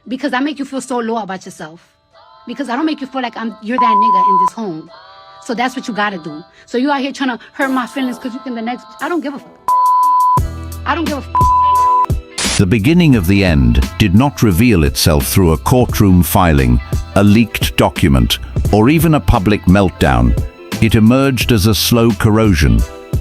Because I make you feel so low about yourself. Because I don't make you feel like you're that nigga in this home. So that's what you gotta do. So you out here trying to hurt my feelings because you can the next... I don't give a fuck. I don't give a fuck. The beginning of the end did not reveal itself through a courtroom filing, a leaked document, or even a public meltdown. It emerged as a slow corrosion,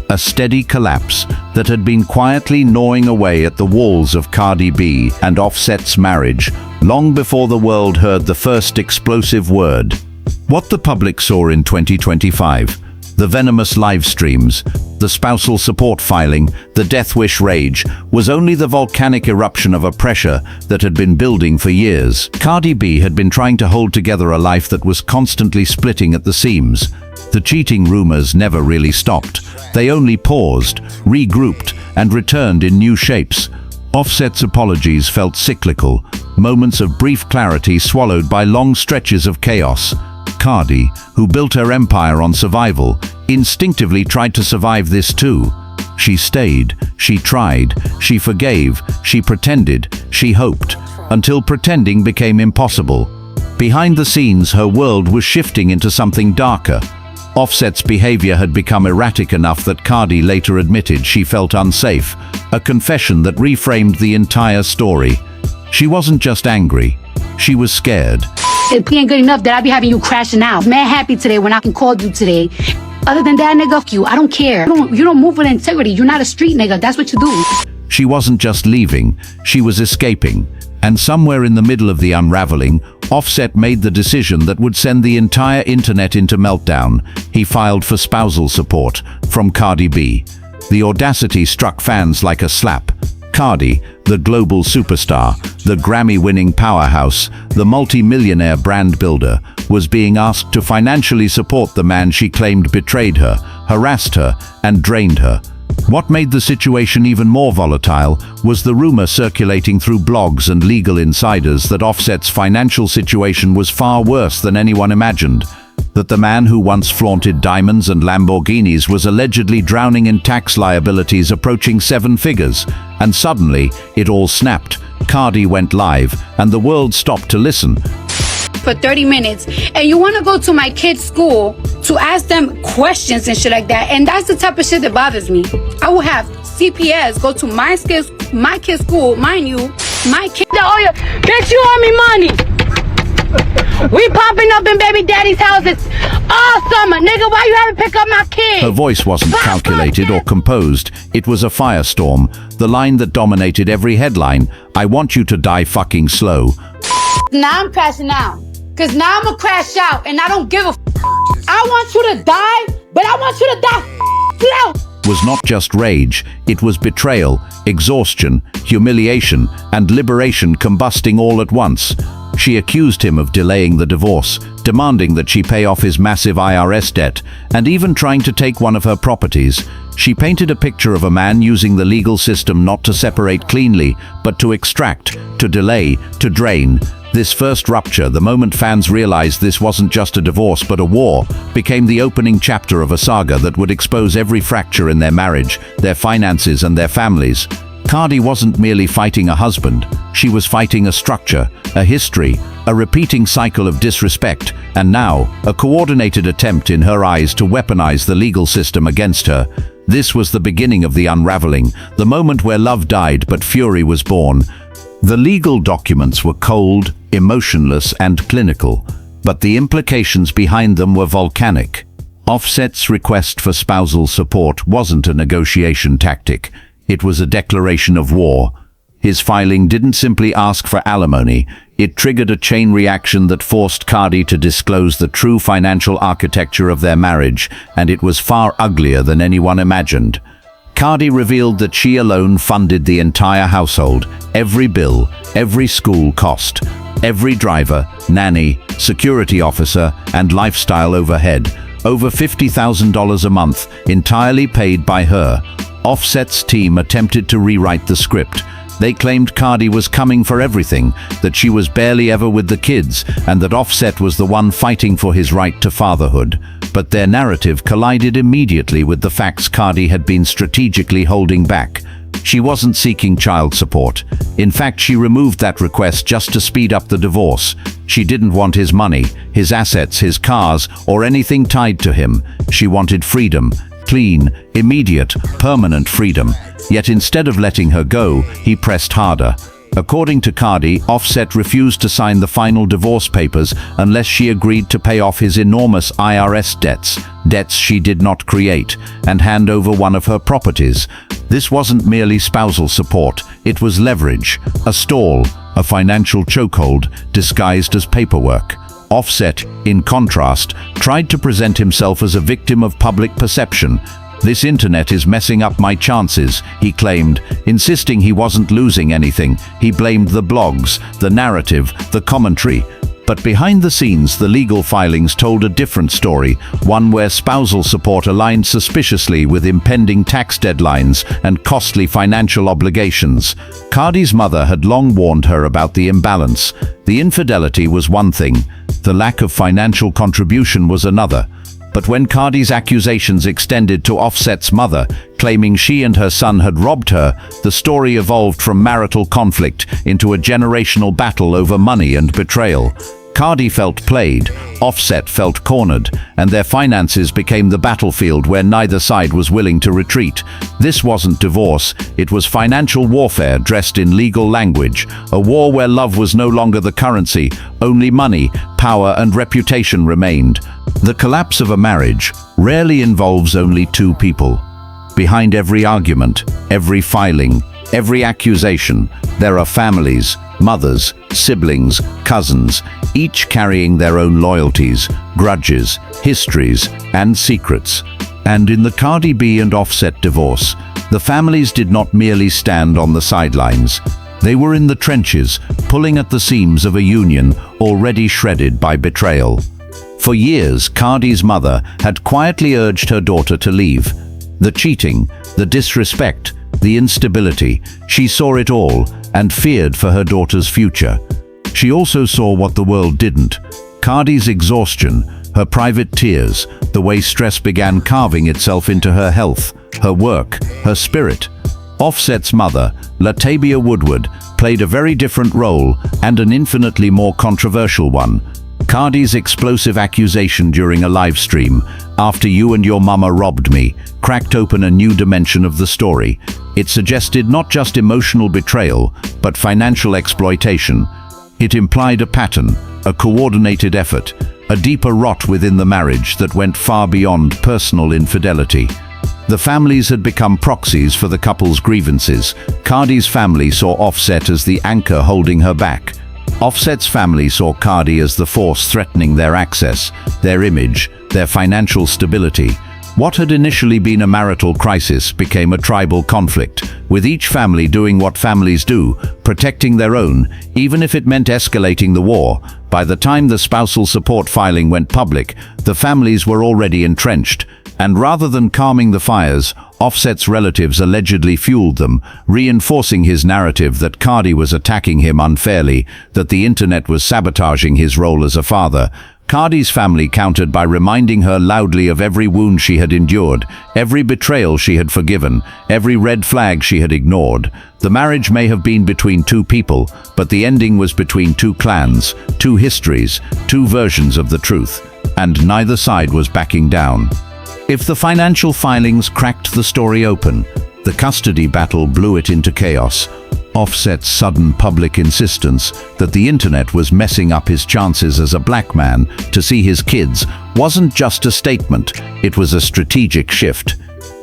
a steady collapse that had been quietly gnawing away at the walls of Cardi B and Offset's marriage long before the world heard the first explosive word. What the public saw in 2025, the venomous live streams, the spousal support filing, the death wish rage, was only the volcanic eruption of a pressure that had been building for years. Cardi B had been trying to hold together a life that was constantly splitting at the seams. The cheating rumors never really stopped. They only paused, regrouped, and returned in new shapes. Offset's apologies felt cyclical, moments of brief clarity swallowed by long stretches of chaos. Cardi, who built her empire on survival, instinctively tried to survive this too. She stayed, she tried, she forgave, she pretended, she hoped, until pretending became impossible. Behind the scenes, her world was shifting into something darker. Offset's behavior had become erratic enough that Cardi later admitted she felt unsafe, a confession that reframed the entire story. She wasn't just angry, she was scared. It ain't good enough that I be having you crashing out. Man happy today when I can call you today. Other than that, nigga, fuck you. I don't care. You don't move with integrity. You're not a street nigga. That's what you do. She wasn't just leaving, she was escaping. And somewhere in the middle of the unraveling, Offset made the decision that would send the entire internet into meltdown. He filed for spousal support from Cardi B. The audacity struck fans like a slap. Cardi, the global superstar, the Grammy-winning powerhouse, the multi-millionaire brand builder, was being asked to financially support the man she claimed betrayed her, harassed her, and drained her. What made the situation even more volatile was the rumor circulating through blogs and legal insiders that Offset's financial situation was far worse than anyone imagined. That the man who once flaunted diamonds and Lamborghinis was allegedly drowning in tax liabilities approaching 7 figures. And suddenly, it all snapped. Cardi went live, and the world stopped to listen. For 30 minutes, and you want to go to my kid's school to ask them questions and shit like that, and that's the type of shit that bothers me. I will have CPS go to my kid's school, mind you, my kid. Oh yeah, bitch, you owe me money. We popping up in baby daddy's houses all summer, nigga. Why you haven't picked up my kid? Her voice wasn't calculated or composed. It was a firestorm, the line that dominated every headline. I want you to die fucking slow. Now I'm crashing out. Cause now I'm gonna crash out and I don't give a I want you to die, but I want you to die slow. Was not just rage, it was betrayal, exhaustion, humiliation, and liberation combusting all at once. She accused him of delaying the divorce, demanding that she pay off his massive IRS debt, and even trying to take one of her properties. She painted a picture of a man using the legal system not to separate cleanly, but to extract, to delay, to drain. This first rupture, the moment fans realized this wasn't just a divorce but a war, became the opening chapter of a saga that would expose every fracture in their marriage, their finances, and their families. Cardi wasn't merely fighting a husband, she was fighting a structure, a history, a repeating cycle of disrespect, and now, a coordinated attempt in her eyes to weaponize the legal system against her. This was the beginning of the unraveling, the moment where love died but fury was born. The legal documents were cold, emotionless, and clinical, but the implications behind them were volcanic. Offset's request for spousal support wasn't a negotiation tactic. It was a declaration of war. His filing didn't simply ask for alimony. It triggered a chain reaction that forced Cardi to disclose the true financial architecture of their marriage, and it was far uglier than anyone imagined. Cardi revealed that she alone funded the entire household, every bill, every school cost, every driver, nanny, security officer, and lifestyle overhead, over $50,000 a month, entirely paid by her. Offset's team attempted to rewrite the script. They claimed Cardi was coming for everything, that she was barely ever with the kids, and that Offset was the one fighting for his right to fatherhood. But their narrative collided immediately with the facts Cardi had been strategically holding back. She wasn't seeking child support. In fact, she removed that request just to speed up the divorce. She didn't want his money, his assets, his cars, or anything tied to him. She wanted freedom. Clean, immediate, permanent freedom. Yet instead of letting her go, he pressed harder. According to Cardi, Offset refused to sign the final divorce papers unless she agreed to pay off his enormous IRS debts she did not create, and hand over one of her properties. This wasn't merely spousal support, it was leverage, a stall, a financial chokehold disguised as paperwork. Offset, in contrast, tried to present himself as a victim of public perception. "This internet is messing up my chances," he claimed, insisting he wasn't losing anything. He blamed the blogs, the narrative, the commentary. But behind the scenes, the legal filings told a different story, one where spousal support aligned suspiciously with impending tax deadlines and costly financial obligations. Cardi's mother had long warned her about the imbalance. The infidelity was one thing, the lack of financial contribution was another. But when Cardi's accusations extended to Offset's mother, claiming she and her son had robbed her, the story evolved from marital conflict into a generational battle over money and betrayal. Cardi felt played, Offset felt cornered, and their finances became the battlefield where neither side was willing to retreat. This wasn't divorce, it was financial warfare dressed in legal language, a war where love was no longer the currency, only money, power, and reputation remained. The collapse of a marriage rarely involves only two people. Behind every argument, every filing, every accusation, there are families, mothers, siblings, cousins, each carrying their own loyalties, grudges, histories, and secrets. And in the Cardi B and Offset divorce, the families did not merely stand on the sidelines. They were in the trenches, pulling at the seams of a union already shredded by betrayal. For years, Cardi's mother had quietly urged her daughter to leave. The cheating, the disrespect, the instability, she saw it all and feared for her daughter's future. She also saw what the world didn't: Cardi's exhaustion, her private tears, the way stress began carving itself into her health, her work, her spirit. Offset's mother, Latavia Woodward, played a very different role and an infinitely more controversial one. Cardi's explosive accusation during a live stream, "After you and your mama robbed me," cracked open a new dimension of the story. It suggested not just emotional betrayal, but financial exploitation. It implied a pattern, a coordinated effort, a deeper rot within the marriage that went far beyond personal infidelity. The families had become proxies for the couple's grievances. Cardi's family saw Offset as the anchor holding her back. Offset's family saw Cardi as the force threatening their access, their image, their financial stability. What had initially been a marital crisis became a tribal conflict, with each family doing what families do, protecting their own, even if it meant escalating the war. By the time the spousal support filing went public, the families were already entrenched, and rather than calming the fires, Offset's relatives allegedly fueled them, reinforcing his narrative that Cardi was attacking him unfairly, that the internet was sabotaging his role as a father. Cardi's family countered by reminding her loudly of every wound she had endured, every betrayal she had forgiven, every red flag she had ignored. The marriage may have been between two people, but the ending was between two clans, two histories, two versions of the truth, and neither side was backing down. If the financial filings cracked the story open, the custody battle blew it into chaos. Offset's sudden public insistence that the internet was messing up his chances as a black man to see his kids wasn't just a statement, it was a strategic shift.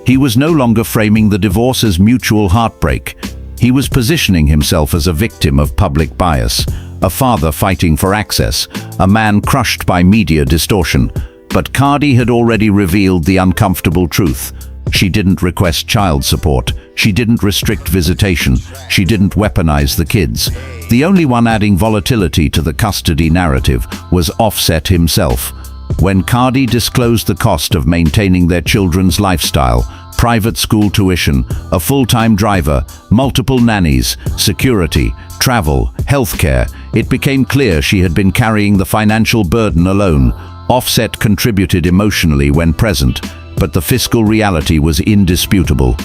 He was no longer framing the divorce as mutual heartbreak. He was positioning himself as a victim of public bias, a father fighting for access, a man crushed by media distortion. But Cardi had already revealed the uncomfortable truth. She didn't request child support. She didn't restrict visitation. She didn't weaponize the kids. The only one adding volatility to the custody narrative was Offset himself. When Cardi disclosed the cost of maintaining their children's lifestyle, private school tuition, a full-time driver, multiple nannies, security, travel, healthcare, it became clear she had been carrying the financial burden alone. Offset contributed emotionally when present, but the fiscal reality was indisputable.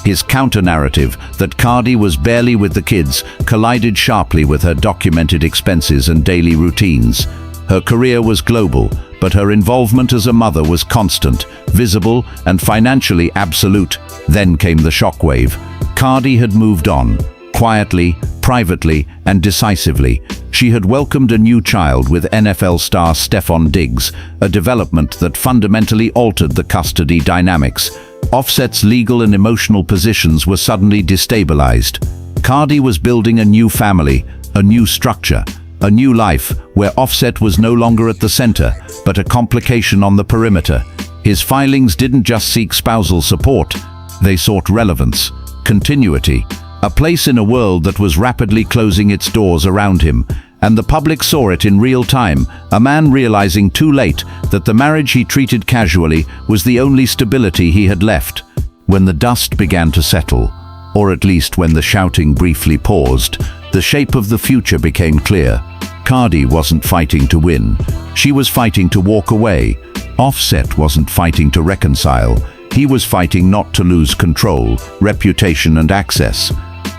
His counter-narrative that Cardi was barely with the kids collided sharply with her documented expenses and daily routines. Her career was global, but her involvement as a mother was constant, visible, and financially absolute. Then came the shockwave. Cardi had moved on, quietly, privately, and decisively. She had welcomed a new child with NFL star Stefon Diggs, a development that fundamentally altered the custody dynamics. Offset's legal and emotional positions were suddenly destabilized. Cardi was building a new family, a new structure, a new life where Offset was no longer at the center, but a complication on the perimeter. His filings didn't just seek spousal support, they sought relevance, continuity, a place in a world that was rapidly closing its doors around him. And the public saw it in real time, a man realizing too late that the marriage he treated casually was the only stability he had left. When the dust began to settle, or at least when the shouting briefly paused, the shape of the future became clear. Cardi wasn't fighting to win. She was fighting to walk away. Offset wasn't fighting to reconcile. He was fighting not to lose control, reputation, and access.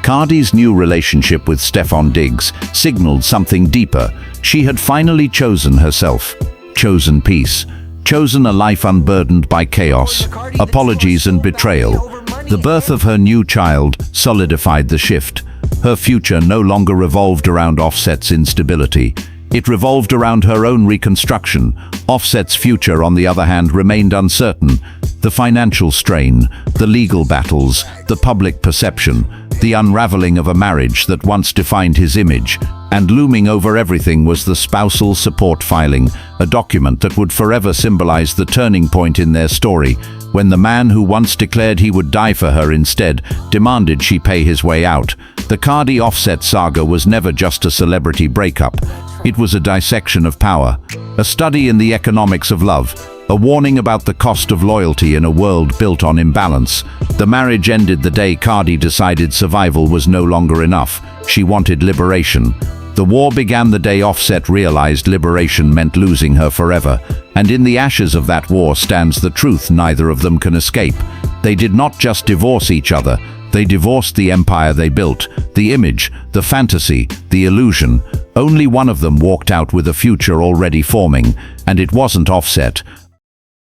Cardi's new relationship with Stefon Diggs signaled something deeper. She had finally chosen herself, chosen peace, chosen a life unburdened by chaos, apologies, and betrayal. The birth of her new child solidified the shift. Her future no longer revolved around Offset's instability. It revolved around her own reconstruction. Offset's future, on the other hand, remained uncertain. The financial strain, the legal battles, the public perception, the unraveling of a marriage that once defined his image, and looming over everything was the spousal support filing, a document that would forever symbolize the turning point in their story, when the man who once declared he would die for her instead demanded she pay his way out. The Cardi Offset saga was never just a celebrity breakup. It was a dissection of power, a study in the economics of love, a warning about the cost of loyalty in a world built on imbalance. The marriage ended the day Cardi decided survival was no longer enough. She wanted liberation. The war began the day Offset realized liberation meant losing her forever. And in the ashes of that war stands the truth neither of them can escape. They did not just divorce each other. They divorced the empire they built, the image, the fantasy, the illusion. Only one of them walked out with a future already forming, and it wasn't Offset.